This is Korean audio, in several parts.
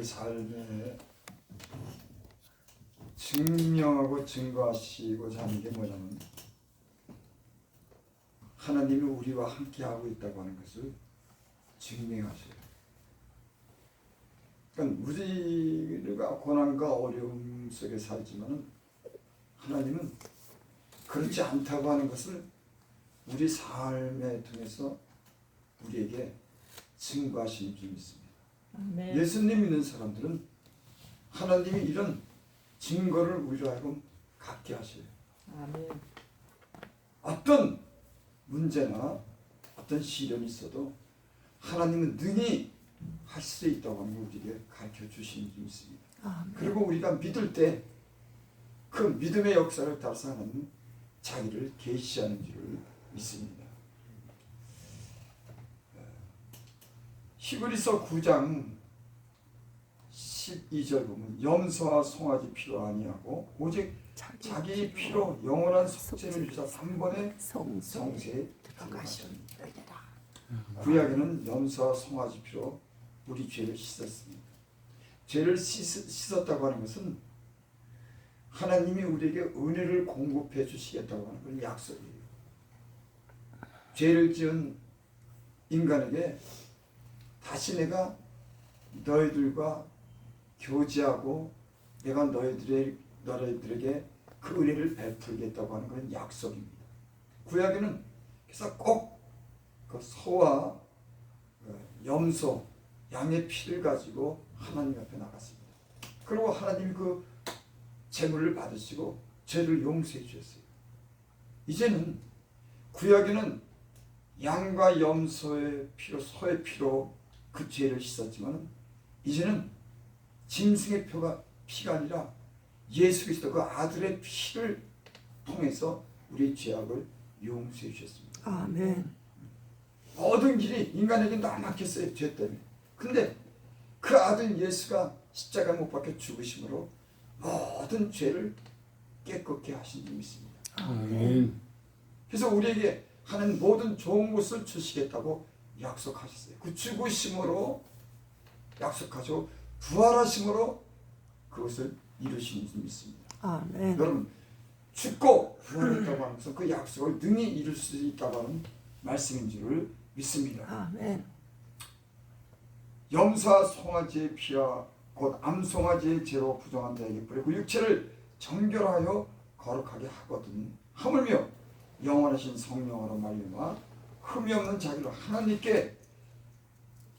삶에 증명하고 증거하시고자 하는 게 뭐냐면 하나님이 우리와 함께하고 있다고 하는 것을 증명하셔요. 그러니까 우리가 고난과 어려움 속에 살지만 하나님은 그렇지 않다고 하는 것을 우리 삶에 통해서 우리에게 증거하시는 줄 믿습니다. 네. 예수님 믿는 사람들은 하나님이 이런 증거를 우리로 하여금 갖게 하셔요. 아멘. 어떤 문제나 어떤 시련이 있어도 하나님은 능히 할 수 있다고 하는 걸 우리에게 가르쳐 주시는 줄 믿습니다. 아멘. 그리고 우리가 믿을 때 그 믿음의 역사를 따라서 하나님은 자기를 계시하는 줄을 믿습니다. 히브리서 9장 12절 보면 염소와 송아지 피로 아니하고 오직 자기 피로 영원한 속죄를 주사 단번에 성세에 들어가셨느니라. 구약에는 염소와 송아지 피로 우리 죄를 씻었습니다. 죄를 씻었다고 하는 것은 하나님이 우리에게 은혜를 공급해 주시겠다고 하는 건 약속이에요. 죄를 지은 인간에게 다시 내가 너희들과 교제하고 내가 너희들에게 그 은혜를 베풀겠다고 하는 건 약속입니다. 구약에는 그래서 꼭 그 소와 염소, 양의 피를 가지고 하나님 앞에 나갔습니다. 그리고 하나님이 그 제물을 받으시고 죄를 용서해 주셨어요. 이제는 구약에는 양과 염소의 피로, 소의 피로 그 죄를 씻었지만 이제는 짐승의 피가 아니라 예수 그리스도 그 아들의 피를 통해서 우리의 죄악을 용서해 주셨습니다. 아멘. 모든 길이 인간에게 다 막혔어요. 죄 때문에. 근데 그 아들 예수가 십자가 못 박혀 죽으심으로 모든 죄를 깨끗게 하신 줄 믿습니다. 아멘. 그래서 우리에게 하는 모든 좋은 것을 주시겠다고 약속하셨어요. 그 죽으심으로 약속하시고 부활하심으로 그것을 이루시는 줄 믿습니다. 아멘. 여러분 죽고 부활했다고 하는 것은 그 약속을 능히 이룰 수 있다고 하는 말씀인 줄을 믿습니다. 아멘. 염소와 송아지의 피와 곧 암송아지의 죄로 부정한 자에게 뿌리고 육체를 정결하여 거룩하게 하거든 하물며 영원하신 성령으로 말미암아 흠이 없는 자기로 하나님께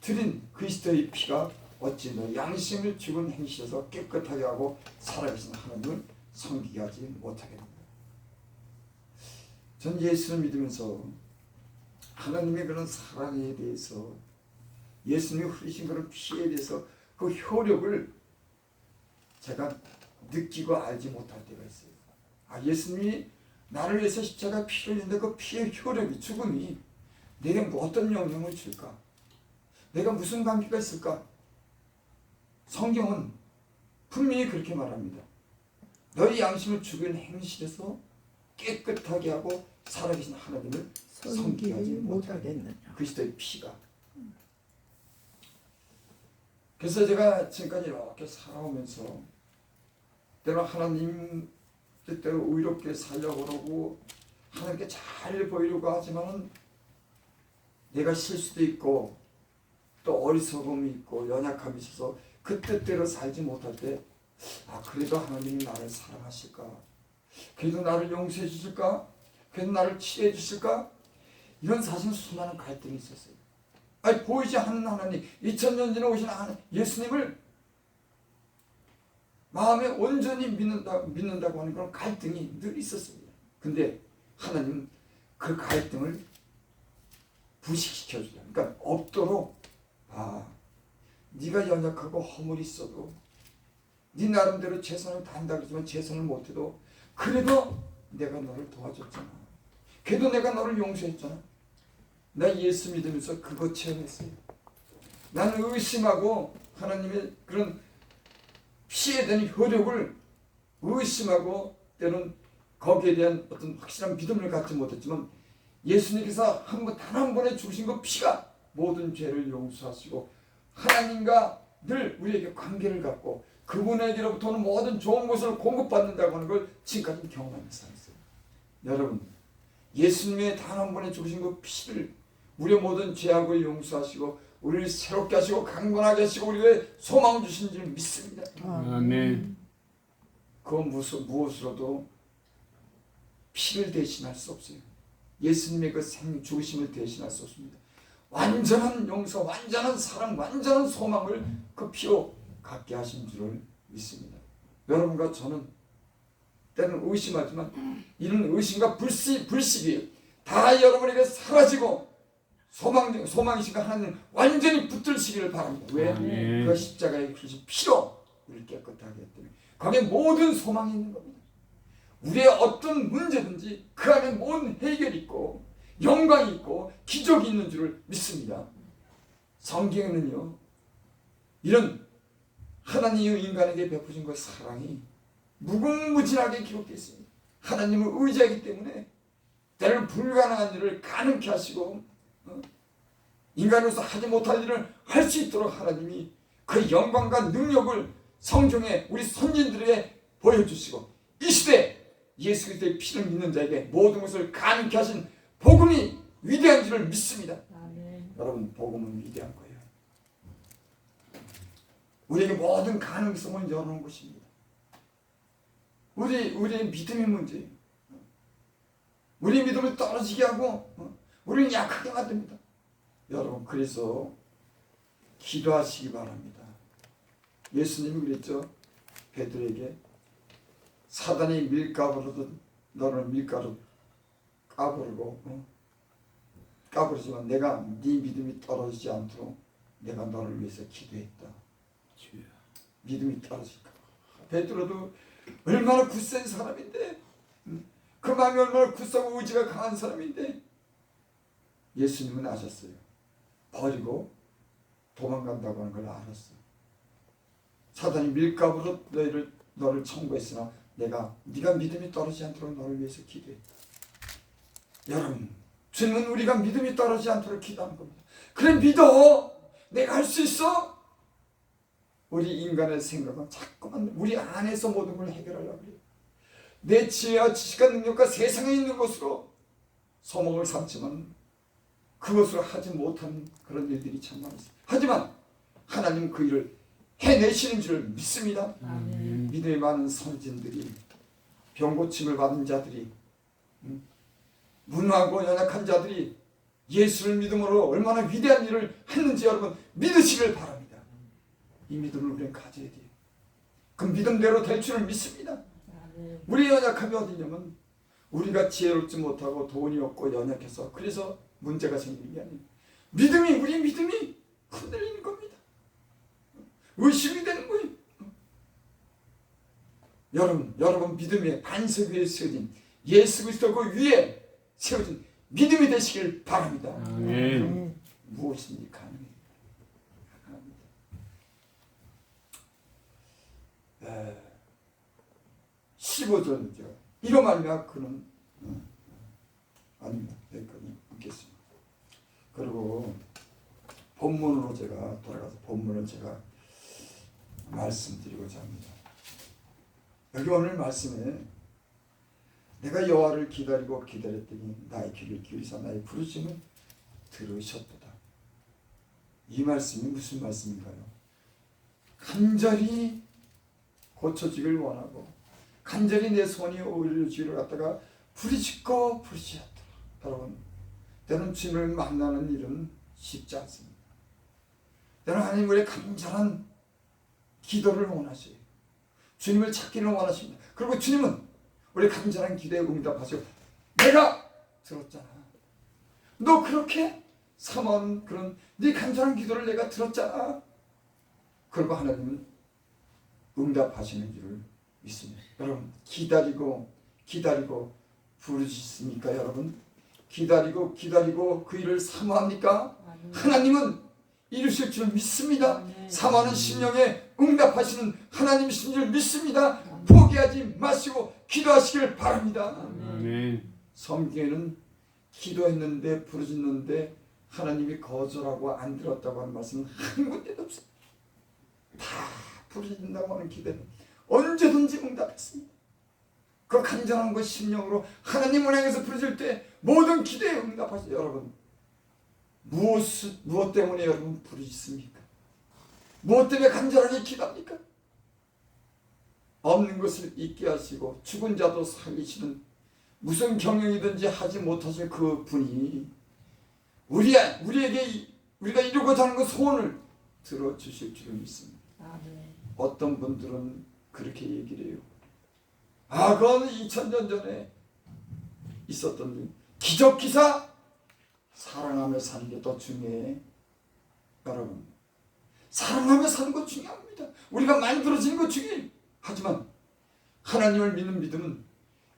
드린 그리스도의 피가 어찌 너 양심을 죽은 행실에서 깨끗하게 하고 살아계신 하나님을 섬기게 하지 못하겠는가. 전 예수를 믿으면서 하나님의 그런 사랑에 대해서 예수님이 흘리신 그런 피에 대해서 그 효력을 제가 느끼고 알지 못할 때가 있어요. 아, 예수님이 나를 위해서 십자가 피를 흘리는데 그 피의 효력이, 죽음이 내게 어떤 영향을 줄까? 내가 무슨 관계가 있을까? 성경은 분명히 그렇게 말합니다. 너희 양심을 죽인 행실에서 깨끗하게 하고 살아계신 하나님을 섬기지 못하겠느냐. 그리스도의 피가. 그래서 제가 지금까지 이렇게 살아오면서 때로 하나님 뜻대로 의롭게 살려고 그러고 하나님께 잘 보이려고 하지만 내가 실수도 있고 또 어리석음이 있고 연약함이 있어서 그 뜻대로 살지 못할 때 아, 그래도 하나님이 나를 사랑하실까? 그래도 나를 용서해 주실까? 그래도 나를 치료해 주실까? 이런 사실 수많은 갈등이 있었어요. 아니, 보이지 않는 하나님, 2000년 전에 오신 하나님, 예수님을 마음에 온전히 믿는다고 하는 그런 갈등이 늘 있었습니다. 근데 하나님은 그 갈등을 부식시켜주죠. 그러니까 없도록, 아, 네가 연약하고 허물이 있어도 네 나름대로 최선을 다한다 그러지만 최선을 못해도 그래도 내가 너를 도와줬잖아. 그래도 내가 너를 용서했잖아. 나 예수 믿으면서 그거 체험했어요. 나는 의심하고 하나님의 그런 피에 대한 효력을 의심하고 때로는 거기에 대한 어떤 확실한 믿음을 갖지 못했지만 예수님께서 단 한 번에 주신 그 피가 모든 죄를 용서하시고 하나님과 늘 우리에게 관계를 갖고 그분에게로부터는 모든 좋은 것을 공급받는다고 하는 걸 지금까지 경험하면서 살았어요. 여러분, 예수님의 단 한 번에 죽으신 그 피를 우리의 모든 죄악을 용서하시고 우리를 새롭게 하시고 강건하게 하시고 우리에게 소망을 주신 줄 믿습니다. 아멘. 그 무엇으로도 피를 대신할 수 없어요. 예수님의 그 죽으심을 대신할 수 없습니다. 완전한 용서, 완전한 사랑, 완전한 소망을 그 피로 갖게 하신 줄을 믿습니다. 여러분과 저는 때는 의심하지만 이런 의심과 불식이 다 여러분에게 사라지고 소망이신가 하나님 완전히 붙들시기를 바랍니다. 왜? 그 십자가의 크신 피로 우리를 깨끗하게 했더니 거기에 모든 소망이 있는 겁니다. 우리의 어떤 문제든지 그 안에 모든 해결이 있고 영광이 있고 기적이 있는 줄을 믿습니다. 성경에는요 이런 하나님이 인간에게 베푸신 그 사랑이 무궁무진하게 기록되어 있습니다. 하나님을 의지하기 때문에 때로는 불가능한 일을 가능케 하시고 인간으로서 하지 못할 일을 할 수 있도록 하나님이 그 영광과 능력을 성경에 우리 선진들에게 보여주시고 이 시대 예수 그리스도의 피를 믿는 자에게 모든 것을 가능케 하신 복음이 위대한 줄을 믿습니다. 아멘. 여러분, 복음은 위대한 거예요. 우리에게 모든 가능성을 열어놓은 것입니다. 우리의 믿음의 문제예요. 우리 믿음을 떨어지게 하고 우리는 약하게 만듭니다. 여러분, 그래서 기도하시기 바랍니다. 예수님이 그랬죠. 베드로에게 사단이 밀가부르듯 너를 밀가루 까부르고 까부르지만 내가 네 믿음이 떨어지지 않도록 내가 너를 위해서 기도했다. 믿음이 떨어질까 봐. 베드로도 얼마나 굳센 사람인데 그 마음이 얼마나 굳세고 의지가 강한 사람인데 예수님은 아셨어요. 버리고 도망간다고 하는 걸 알았어. 사단이 밀가부로 너를 청구했으나 네가 믿음이 떨어지지 않도록 너를 위해서 기도했다. 여러분, 주님은 우리가 믿음이 떨어지지 않도록 기도하는 겁니다. 그래, 믿어. 내가 할 수 있어. 우리 인간의 생각은 자꾸만 우리 안에서 모든 걸 해결하려고 해요. 내 지혜와 지식과 능력과 세상에 있는 것으로 소망을 삼지만 그것을 하지 못한 그런 일들이 참 많습니다. 하지만 하나님은 그 일을 해내시는 줄 믿습니다. 아멘. 믿음이 많은 선진들이 병고침을 받은 자들이 무능하고 연약한 자들이 예수를 믿음으로 얼마나 위대한 일을 했는지 여러분 믿으시길 바랍니다. 이 믿음을 우리는 가져야 돼요. 그 믿음대로 될 줄을 믿습니다. 아멘. 우리의 연약함이 어디냐면 우리가 지혜롭지 못하고 돈이 없고 연약해서 그래서 문제가 생기는 게 아니에요. 우리 믿음이 흔들리는 겁니다. 의심이 되는 거예요. 여러분 믿음의 반석 위에 세워진 예수 그리스도 그 위에 세워진 믿음이 되시길 바랍니다. 아멘. 무엇이든지 가능해요. 15절이죠. 이거 말이야 그는 아닙니다. 여기까지 읽겠습니다. 그리고 본문으로 제가 돌아가서 본문을 제가 말씀드리고자 합니다. 여기 오늘 말씀에 내가 여호와를 기다리고 기다렸더니 나의 귀를 기울이사 나의 부르심을 들으셨도다. 이 말씀이 무슨 말씀인가요? 간절히 고쳐지길 원하고 간절히 내 손이 오히려 갖다가 부르짖고 부르짖었다. 여러분, 때로는 주님을 만나는 일은 쉽지 않습니다. 때로는 하나님 우리의 간절한 기도를 원하셔요. 주님을 찾기를 원하십니다. 그리고 주님은 우리 간절한 기도에 응답하시고 내가 들었잖아. 너 그렇게 삼원 그런 네 간절한 기도를 내가 들었잖아. 그리고 하나님은 응답하시는 줄을 믿습니다. 여러분, 기다리고 부르짖습니까? 여러분, 기다리고 그 일을 사모합니까? 하나님은 이루실 줄 믿습니다. 사모하는 심령에 응답하시는 하나님이신 줄 믿습니다. 포기하지 마시고 기도하시길 바랍니다. 아멘. 성경에는 기도했는데 부르짖는데 하나님이 거절하고 안 들었다고 하는 말씀은 한 군데도 없습니다. 다 부르짖는다고 하는 기대는 언제든지 응답했습니다. 그 간절한 그 심령으로 하나님을 향해서 부르짖을 때 모든 기대에 응답하시죠. 여러분, 무엇 때문에 여러분 부르짖습니까? 무엇 때문에 간절하게 기도합니까? 없는 것을 있게 하시고 죽은 자도 살리시는 무슨 경영이든지 하지 못하실 그 분이 우리에게 우리가 이루고자 하는 그 소원을 들어주실 줄을 믿습니다. 아멘. 어떤 분들은 그렇게 얘기를 해요. 그건 2000년 전에 있었던 기적기사. 사랑하며 사는 게 더 중요해. 여러분, 사랑하며 사는 거 중요합니다. 우리가 만들어지는 거 중요해요. 하지만 하나님을 믿는 믿음은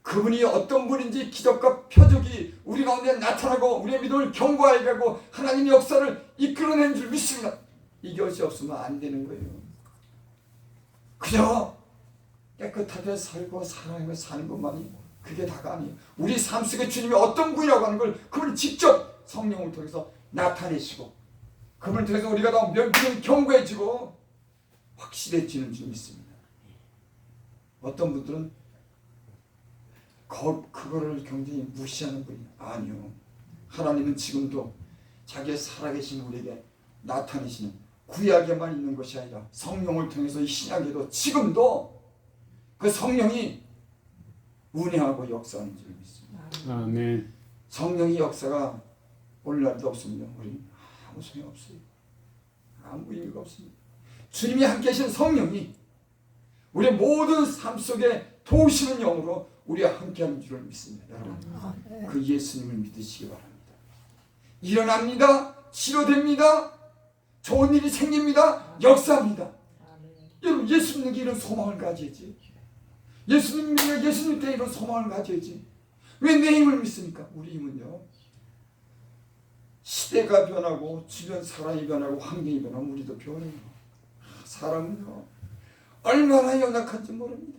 그분이 어떤 분인지 기적과 표적이 우리 가운데 나타나고 우리의 믿음을 견고하게 하고 하나님의 역사를 이끌어낸 줄 믿습니다. 이것이 없으면 안 되는 거예요. 그저 깨끗하게 살고 사랑하며 사는 것만이 그게 다가 아니에요. 우리 삶 속에 주님이 어떤 분이라고 하는 걸 그분이 직접 성령을 통해서 나타내시고 그분을 통해서 우리가 더 믿음이 견고해지고 확실해지는 줄 믿습니다. 어떤 분들은 그거를 굉장히 무시하는 분이 아니요. 하나님은 지금도 자기의 살아계신 우리에게 나타내시는 구약에만 있는 것이 아니라 성령을 통해서 이 신약에도 지금도 그 성령이 운행하고 역사하는 줄 믿습니다. 아멘. 성령의 역사가 오늘날도 없으면 우리는 아무 소용없어요. 아무 의미가 없습니다. 주님이 함께 하신 성령이 우리의 모든 삶 속에 도우시는 영으로 우리와 함께하는 줄을 믿습니다. 여러분, 그 예수님을 믿으시기 바랍니다. 일어납니다. 치료됩니다. 좋은 일이 생깁니다. 역사합니다. 아멘. 여러분, 예수 믿는 게 이런 소망을 가져야지. 예수님 때 이런 소망을 가져야지. 왜 내 힘을 믿습니까? 우리 힘은요, 시대가 변하고 주변 사람이 변하고 환경이 변하면 우리도 변해요. 사람은요 얼마나 연약한지 모릅니다.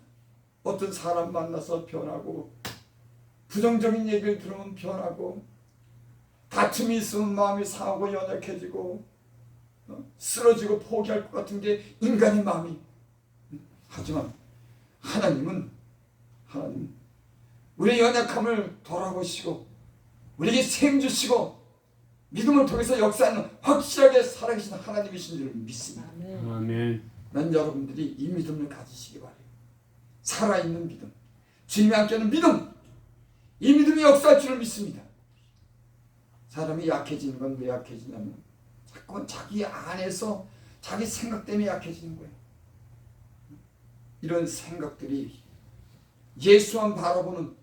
어떤 사람 만나서 변하고 부정적인 얘기를 들으면 변하고 다툼이 있으면 마음이 상하고 연약해지고 쓰러지고 포기할 것 같은 게 인간의 마음이. 하지만 하나님 우리의 연약함을 돌아보시고 우리에게 생 주시고 믿음을 통해서 역사하는 확실하게 살아계신 하나님이신 줄 믿습니다. 아멘. 아멘. 난 여러분들이 이 믿음을 가지시기 바래요. 살아있는 믿음, 주님이 함께하는 믿음, 이 믿음이 역사할 줄을 믿습니다. 사람이 약해지는 건 왜 약해지냐면 자꾸만 자기 안에서 자기 생각 때문에 약해지는 거예요. 이런 생각들이 예수만 바라보는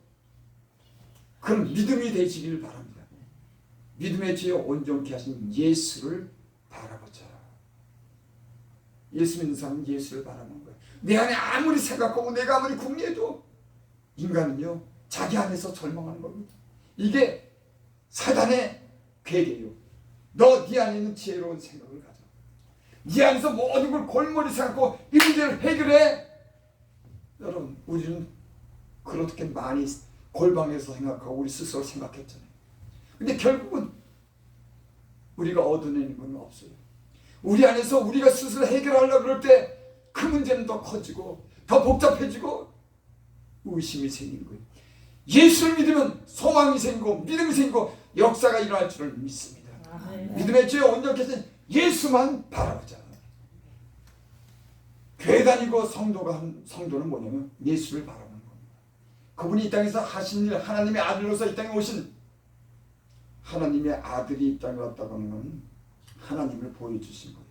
그런 믿음이 되시기를 바랍니다. 믿음의 죄에 온전케 하신 예수를 바라보자. 예수 믿는 사람은 예수를 바라보는 거예요. 내 안에 아무리 생각하고 내가 아무리 궁리해도 인간은요 자기 안에서 절망하는 겁니다. 이게 사단의 괴계예요. 너 네 안에 있는 지혜로운 생각을 가져. 네 안에서 모든 걸 골머리 생각하고 이 문제를 해결해. 여러분, 우리는 그렇게 많이 골방에서 생각하고 우리 스스로 생각했잖아요. 근데 결국은 우리가 얻어내는 건 없어요. 우리 안에서 우리가 스스로 해결하려고 그럴 때 그 문제는 더 커지고 더 복잡해지고 의심이 생기는 거예요. 예수를 믿으면 소망이 생기고 믿음이 생기고 역사가 일어날 줄을 믿습니다. 아멘. 믿음의 죄에 온전케 하신 예수만 바라보자. 교회 다니고 성도는 뭐냐면 예수를 바라보는 겁니다. 그분이 이 땅에서 하신 일, 하나님의 아들로서 이 땅에 오신 하나님의 아들이 이 땅에 왔다고 하는 건 하나님을 보여주신 거예요.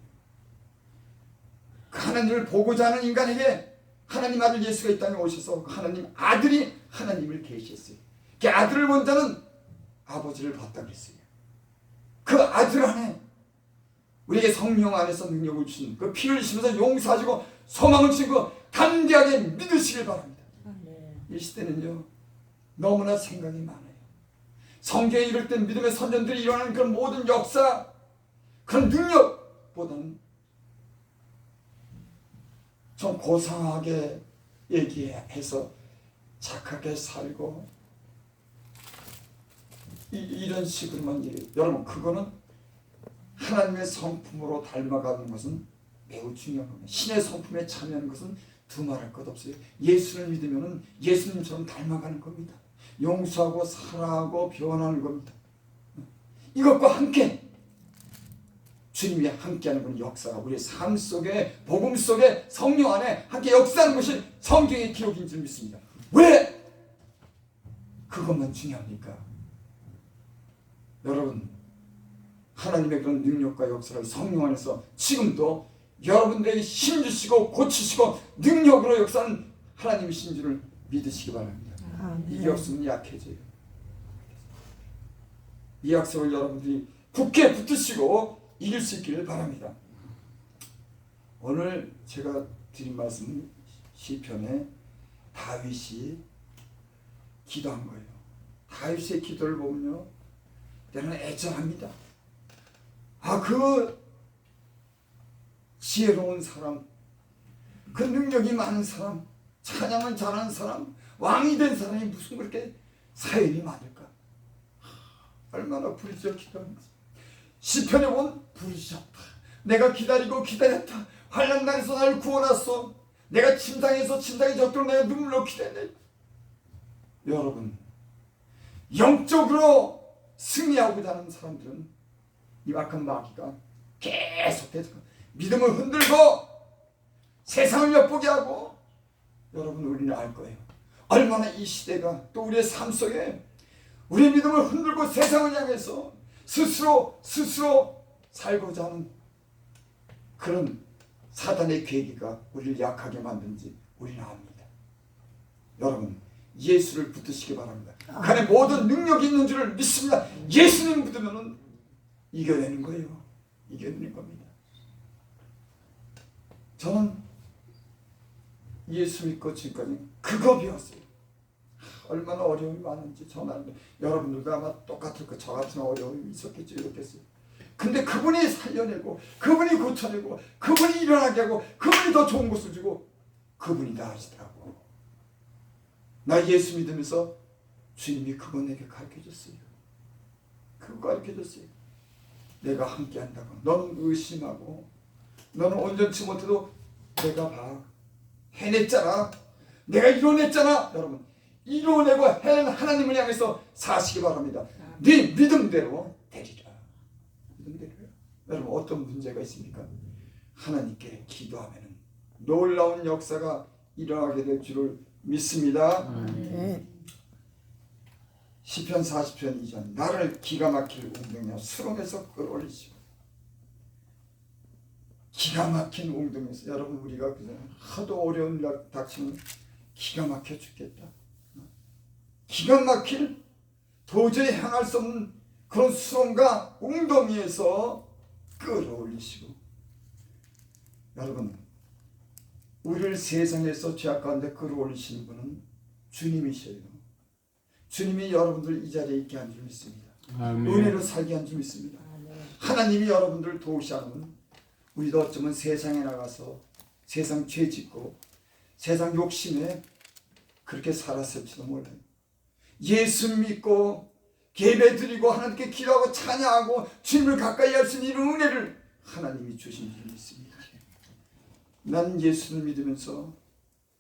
그 하나님을 보고자 하는 인간에게 하나님 아들 예수가 이 땅에 오셔서 그 하나님 아들이 하나님을 계시했어요. 그 아들을 본 자는 아버지를 봤다 그랬어요. 그 아들 안에 우리에게 성령 안에서 능력을 주신 그 피를 주시면서 용서하시고 소망을 주시고 담대하게 믿으시길 바랍니다. 아멘. 이 시대는요 너무나 생각이 많아요. 성경에 이럴 때 믿음의 선전들이 일어나는 그런 모든 역사, 그런 능력보다는 좀 고상하게 얘기해서 착하게 살고 이런 식으로만 얘기해요. 여러분, 그거는 하나님의 성품으로 닮아가는 것은 매우 중요한 겁니다. 신의 성품에 참여하는 것은 두말할 것 없어요. 예수를 믿으면 예수님처럼 닮아가는 겁니다. 용서하고 사랑하고 변하는 겁니다. 이것과 함께 주님이 함께하는 그런 역사가 우리의 삶 속에, 복음 속에, 성령 안에 함께 역사하는 것이 성경의 기록인 줄 믿습니다. 왜 그것만 중요합니까? 여러분, 하나님의 그런 능력과 역사를 성령 안에서 지금도 여러분들에게 힘 주시고 고치시고 능력으로 역사하는 하나님이신 줄을 믿으시기 바랍니다. 이게 없으면 약해져요. 이 약속을 여러분들이 굳게 붙드시고 이길 수 있기를 바랍니다. 오늘 제가 드린 말씀 시편에 다윗이 기도한 거예요. 다윗의 기도를 보면요, 때로는 애절합니다. 그 지혜로운 사람, 그 능력이 많은 사람, 찬양을 잘하는 사람, 왕이 된 사람이 무슨 그렇게 사연이 많을까? 얼마나 부르짖어 기도하는지. 시편에 보면 부르짖었다. 내가 기다리고 기다렸다. 환난 날에서 나를 구원했어. 내가 침상에서 침상에 적도록 내가 눈물로 기도했네. 여러분, 영적으로 승리하고자 하는 사람들은 이 악한 마귀가 계속해서 믿음을 흔들고 세상을 엿보게 하고, 여러분 우리는 알 거예요. 얼마나 이 시대가 또 우리의 삶 속에 우리의 믿음을 흔들고 세상을 향해서 스스로 살고자 하는 그런 사단의 계기가 우리를 약하게 만든지 우리는 압니다. 여러분, 예수를 붙드시기 바랍니다. 그 안에 모든 능력이 있는 줄을 믿습니다. 예수님 붙으면 이겨내는 거예요. 이겨내는 겁니다. 저는 예수 믿고 지금까지 그거 배웠어요. 얼마나 어려움이 많은지 저는 여러분들도 아마 똑같을 거, 저 같은 어려움이 있었겠죠. 이렇겠어요. 근데 그분이 살려내고, 그분이 고쳐내고, 그분이 일어나게 하고, 그분이 더 좋은 것을 주고, 그분이 다 하시더라고. 나 예수 믿으면서 주님이 그거 내게 가르쳐줬어요. 그거 가르쳐줬어요. 내가 함께 한다고. 너는 의심하고, 너는 온전치 못해도 내가 봐. 해냈잖아. 내가 이뤄냈잖아. 여러분, 이뤄내고 해낸 하나님을 향해서 사시기 바랍니다. 네 믿음대로 되리라. 믿음대로요. 여러분, 어떤 문제가 있습니까? 하나님께 기도하면 놀라운 역사가 일어나게 될 줄을 믿습니다. 시편 40편 2절 나를 기가 막힐 웅덩이와 수렁에서 끌어올리시고. 기가 막힌 웅덩이에서, 여러분 우리가 하도 어려운 일 닥치면 기가 막혀 죽겠다. 기가 막힐 도저히 향할 수 없는 그런 수렁과 웅덩이에서 끌어올리시고. 여러분, 우리를 세상에서 죄악 가운데 끌어올리시는 분은 주님이셔요. 주님이 여러분들 이 자리에 있게 한 줄 믿습니다. 아멘. 은혜로 살게 한 줄 믿습니다. 하나님이 여러분들을 도우시면 우리도 어쩌면 세상에 나가서 세상 죄 짓고 세상 욕심에 그렇게 살았을지도 몰라요. 예수 믿고 예배 드리고 하나님께 기도하고 찬양하고 주님을 가까이 할 수 있는 이런 은혜를 하나님이 주신 줄 믿습니다. 난 예수를 믿으면서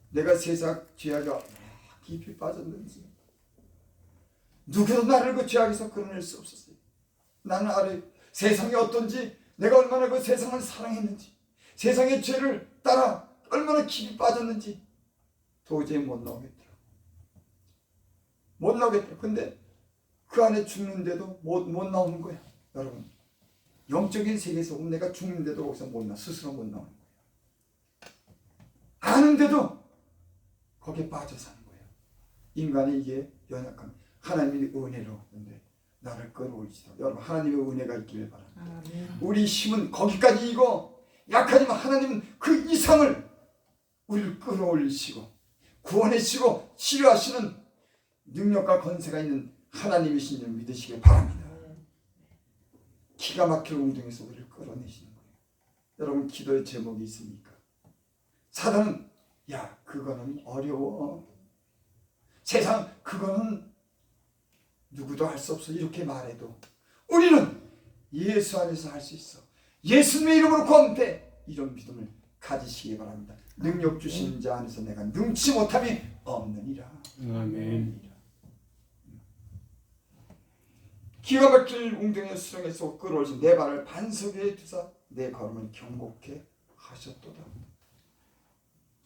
내가 세상 죄악에 얼마나 깊이 빠졌는지 누구도 나를 그 죄악에서 끌어낼 수 없었어요. 나는 알아요. 세상이 어떤지, 내가 얼마나 그 세상을 사랑했는지, 세상의 죄를 따라 얼마나 깊이 빠졌는지 도저히 못 나오겠더라고. 못 나오겠더라고. 근데 그 안에 죽는데도 못 나오는 거야. 여러분, 영적인 세계에서 보면 내가 죽는데도 거기서 못 나와. 스스로 못 나오는 거야. 아는데도 거기에 빠져 사는 거예요. 인간이 이게 연약한 하나님의 은혜로 근데 나를 끌어올리시다. 여러분, 하나님의 은혜가 있기를 바랍니다. 우리 힘은 거기까지이고 약하지만 하나님은 그 이상을 우리를 끌어올리시고 구원하시고 치료하시는 능력과 권세가 있는 하나님이신 줄 믿으시길 바랍니다. 기가 막힐 웅덩이에서 우리를 끌어내시는 거예요. 여러분, 기도의 제목이 있습니까? 사단은 야, 그거는 어려워. 세상 그거는 누구도 할 수 없어. 이렇게 말해도 우리는 예수 안에서 할 수 있어. 예수님의 이름으로 구하면 돼. 이런 믿음을 가지시기 바랍니다. 능력 주신 자 안에서 내가 능치 못함이 없느니라. 아멘. 기가 막힐 웅덩이의 수렁에서 끌어올신 내 발을 반석 위에 두사 내 걸음을 경고케 하셨도다.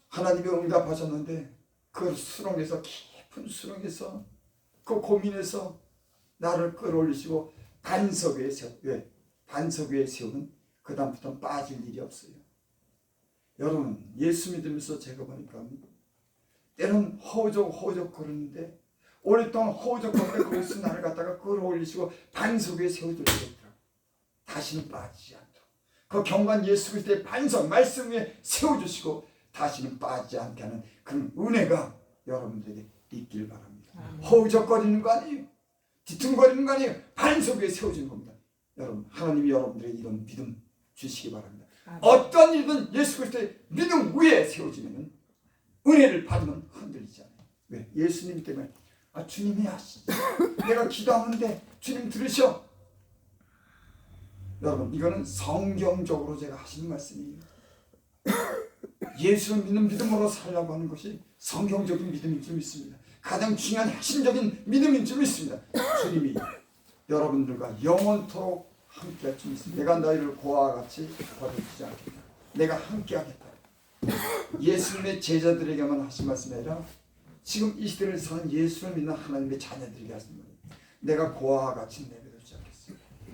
하나님이 응답하셨는데 그 수렁에서, 깊은 수렁에서, 그 고민에서 나를 끌어올리시고 반석 위에 세우는 그 다음부터는 빠질 일이 없어요. 여러분, 예수 믿으면서 제가 보니까 때론 허우적 거리는데 오랫동안 허우적 거리는데 거기서 나를 갖다가 끌어올리시고 반석 위에 세워주시더라고요. 다시는 빠지지 않도록 그 경관 예수 그리스도의 반석 말씀 위에 세워주시고 다시는 빠지지 않게 하는 그런 은혜가 여러분들에게 있길 바랍니다. 허우적거리는 거 아니에요. 뒤뚱거리는 거 아니에요. 반석 위에 세워주는 겁니다. 여러분, 하나님이 여러분들에게 이런 믿음 주시기 바랍니다. 어떤 일이든 예수 그리스도의 믿음 위에 세워지면 은혜를 받으면 흔들리지 않아요. 왜? 예수님 때문에. 주님이 하시지. 내가 기도하는데 주님 들으셔. 여러분, 이거는 성경적으로 제가 하시는 말씀이에요. 예수를 믿는 믿음으로 살려고 하는 것이 성경적인 믿음인 줄 믿습니다. 가장 중요한 핵심적인 믿음인 줄 믿습니다. 주님이 여러분들과 영원토록 함께 할 줄 믿습니다. 내가 너희를 고아와 같이 버려두지 않겠다. 내가 함께 하겠다. 예수님의 제자들에게만 하신 말씀이 아니라 지금 이 시대를 사는 예수를 믿는 하나님의 자녀들에게 하신 말이에요. 내가 고아와 같이 내버려두지 않겠어.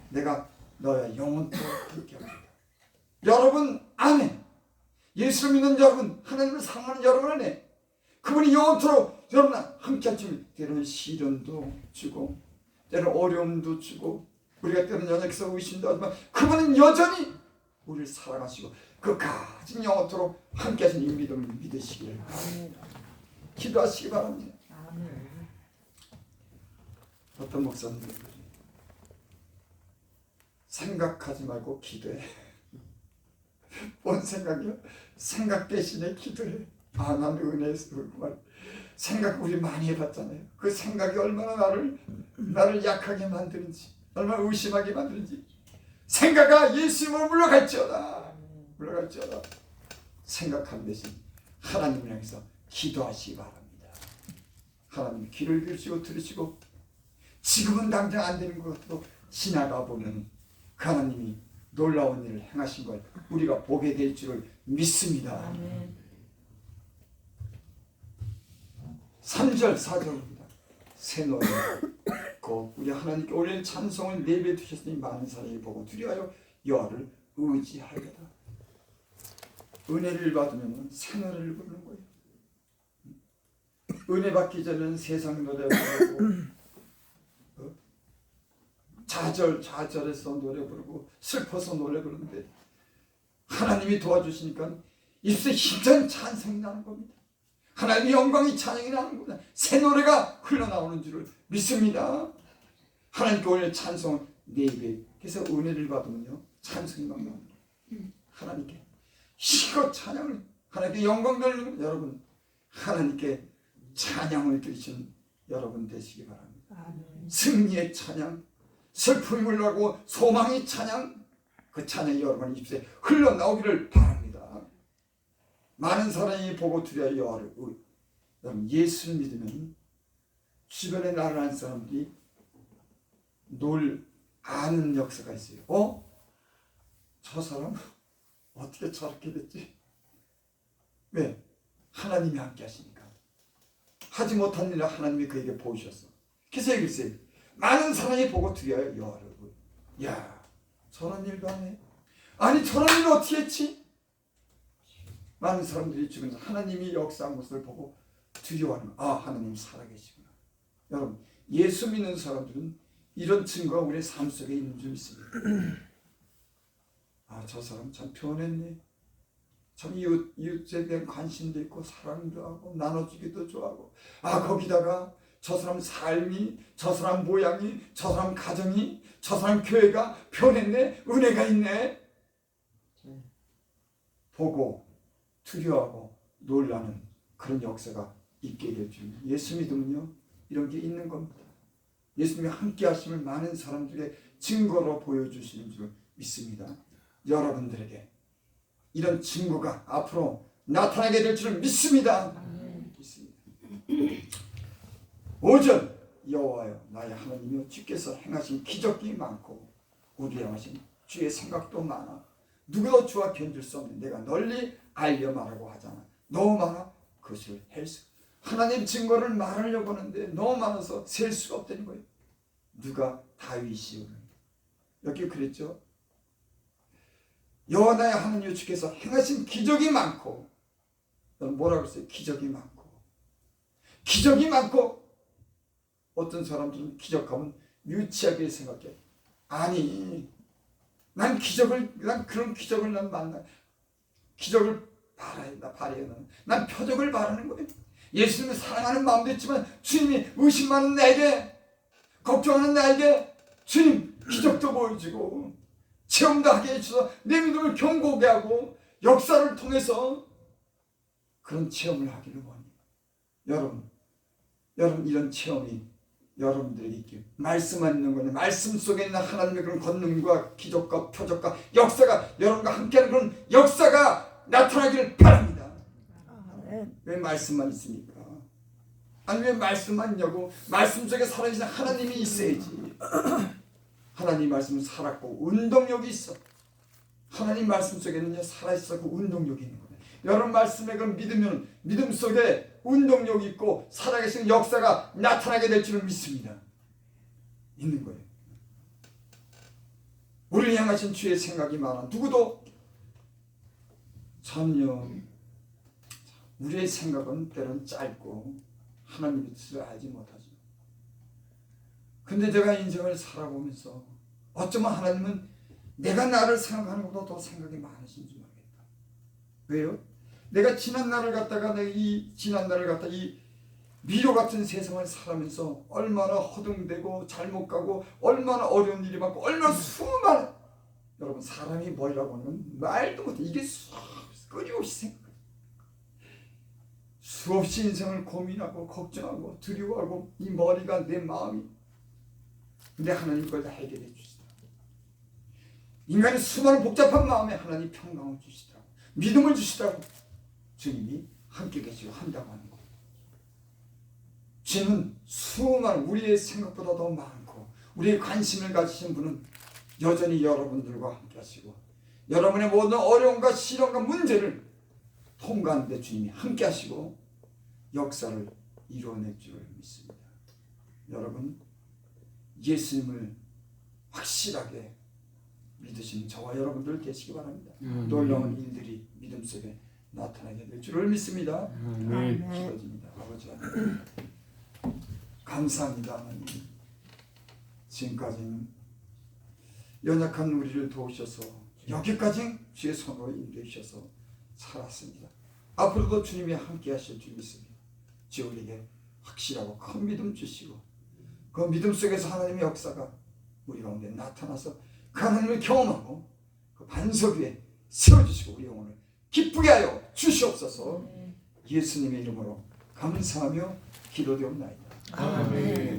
내가 너희와 영원토록 함께 하겠다. 여러분 안에 예수를 믿는 여러분, 하나님을 사랑하는 여러분 안에 그분이 영원토록 여러분과 함께 할 줄, 때로는 시련도 주고 때로는 어려움도 주고 우리가 때로는 연약해서 의심도 하지만 그분은 여전히 우리를 사랑하시고 그까지 영원토록 함께 하신 이 믿음을 믿으시길 기도하시기 바랍니다. 어떤 목사님들이 생각하지 말고 기도해. 뭔 생각이요? 생각 대신에 기도해. 난 은혜에서 그만. 생각 우리 많이 해봤잖아요. 그 생각이 얼마나 나를 약하게 만드는지, 얼마나 의심하게 만드는지. 생각아 예수님을 물러갈지어다. 생각하는 대신 하나님을 향해서 기도하시기 바랍니다. 하나님 귀를 기울이시고 들으시고 지금은 당장 안 되는 것 같아도 지나가 보면 그 하나님이 놀라운 일을 행하신 걸 우리가 보게 될 줄을 믿습니다. 3절 4절입니다. 새 노래 곧 우리 하나님께 올린 찬송을 내배 두셨으니 많은 사람이 보고 두려워하여 여호와를 의지하리로다. 은혜를 받으면 새 노래를 부르는 거예요. 은혜 받기 전에는 세상 노래 부르고 좌절해서 노래 부르고 슬퍼서 노래 부르는데 하나님이 도와주시니까 입술에 힘찬 찬송이 나는 겁니다. 하나님의 영광이 찬양이 나는 겁니다. 새 노래가 흘러나오는 줄을 믿습니다. 하나님께 올린 찬송은 내 입에. 그래서 은혜를 받으면요 찬송이 막 나옵니다. 하나님께 힘껏 찬양을, 하나님께 영광 돌리는 여러분, 하나님께 찬양을 드리시는 여러분 되시기 바랍니다. 승리의 찬양, 슬픔이 흘러가고 소망의 찬양, 그 찬양이 여러분 입술에 흘러나오기를 바랍니다. 많은 사람이 보고 두려워 여호와를 여러분 예수를 믿으면 주변에 나를 아는 사람들이 아는 역사가 있어요. 저 사람 어떻게 저렇게 됐지? 왜? 하나님이 함께 하시니까. 하지 못한 일을 하나님이 그에게 보이셨어. 그래서 얘기했어요. 많은 사람이 보고 두려워요 여호와를. 야, 저런 일도 안 해. 아니 저런 일을 어떻게 했지? 많은 사람들이 주변에서 하나님이 역사한 것을 보고 두려워하는, 하나님 살아계시구나. 여러분 예수 믿는 사람들은 이런 증거가 우리의 삶 속에 있는 줄 믿습니다. 저 사람 참 변했네. 참 이웃에 대한 관심도 있고 사랑도 하고 나눠주기도 좋아하고 거기다가 저 사람 삶이, 저 사람 모양이, 저 사람 가정이, 저 사람 교회가 변했네. 은혜가 있네. 보고 두려워하고 놀라는 그런 역사가 있게 될 줄. 예수 믿으면요 이런 게 있는 겁니다. 예수님이 함께 하심을 많은 사람들의 증거로 보여주시는 줄 믿습니다. 여러분들에게 이런 증거가 앞으로 나타나게 될 줄을 믿습니다. 믿습니다. 5절 여호와여 나의 하나님이여 주께서 행하신 기적이 많고 우리 행하신 주의 생각도 많아 누구도 주와 견줄 수 없는 내가 널리 알려 말하고 하잖아. 너무 많아 그것을 헬수 하나님 증거를 말하려고 하는데 너무 많아서 셀 수가 없다는 거예요. 누가 다윗이요 여기 그랬죠. 여호와 나의 하나님 주께서 행하신 기적이 많고 뭐라고 했어요? 기적이 많고 어떤 사람들은 기적하면 유치하게 생각해. 아니 난 그런 기적을 난 만나 기적을 바라야 난 표적을 바라는 거예요. 예수님을 사랑하는 마음도 있지만 주님이 의심하는 나에게 걱정하는 나에게 주님 기적도 보여주고 체험도 하게 해주셔서 내 믿음을 견고하게 하고 역사를 통해서 그런 체험을 하기를 원해요. 여러분 이런 체험이 여러분들에게 있길 말씀만 있는 거는 말씀 속에 있는 하나님의 그런 권능과 기적과 표적과 역사가 여러분과 함께하는 그런 역사가 나타나기를 바랍니다. 왜 말씀만 있습니까? 아니 왜 말씀만 있냐고. 말씀 속에 살아계신 하나님이 있어야지. 하나님 말씀은 살았고 운동력이 있어. 하나님 말씀 속에는 살아있어 그 운동력이 있는 거예요. 여러분 말씀에 그럼 믿으면 믿음 속에 운동력이 있고 살아계신 역사가 나타나게 될 줄을 믿습니다. 있는 거예요. 우리를 향하신 주의 생각이 많아. 누구도 전혀 우리의 생각은 때로는 짧고 하나님의 뜻을 알지 못하죠. 근데 제가 인생을 살아보면서 어쩌면 하나님은 내가 나를 생각하는 것보다 더 생각이 많으신지 모르겠다. 왜요? 내가 지난 날을 갖다가 이 미로 같은 세상을 살아면서 얼마나 허둥대고 잘못 가고 얼마나 어려운 일이 많고 얼마나 수많은 여러분 사람이 뭐라고 하면 말도 못해. 이게 끊임없이 생각. 수없이 인생을 고민하고 걱정하고 두려워하고 이 머리가 내 마음이 근데 하나님 그걸 다 해결해 주시더라고. 인간의 수많은 복잡한 마음에 하나님 평강을 주시더라고. 믿음을 주시더라고. 주님이 함께 계시고 한다고 하는 거예요. 주는 수많은 우리의 생각보다 더 많고 우리의 관심을 가지신 분은 여전히 여러분들과 함께 하시고 여러분의 모든 어려움과 시련과 문제를 통과하는 데 주님이 함께 하시고 역사를 이루어낼 줄을 믿습니다. 여러분 예수님을 확실하게 믿으신 저와 여러분들 계시기 바랍니다. 놀라운 일들이 믿음 속에 나타나게 될 줄을 믿습니다. 기도드립니다. 아버지 하나님 감사합니다. 하나님 지금까지는 연약한 우리를 도우셔서 여기까지 주의 손으로 인도해 주셔서 살았습니다. 앞으로도 주님이 함께 하실 줄 믿습니다. 주 우리에게 확실하고 큰 믿음 주시고 그 믿음 속에서 하나님의 역사가 우리 가운데 나타나서 그 하나님을 경험하고 그 반석 위에 세워주시고 우리 영혼을 기쁘게 하여 주시옵소서. 예수님의 이름으로 감사하며 기도되옵나이다. 아멘.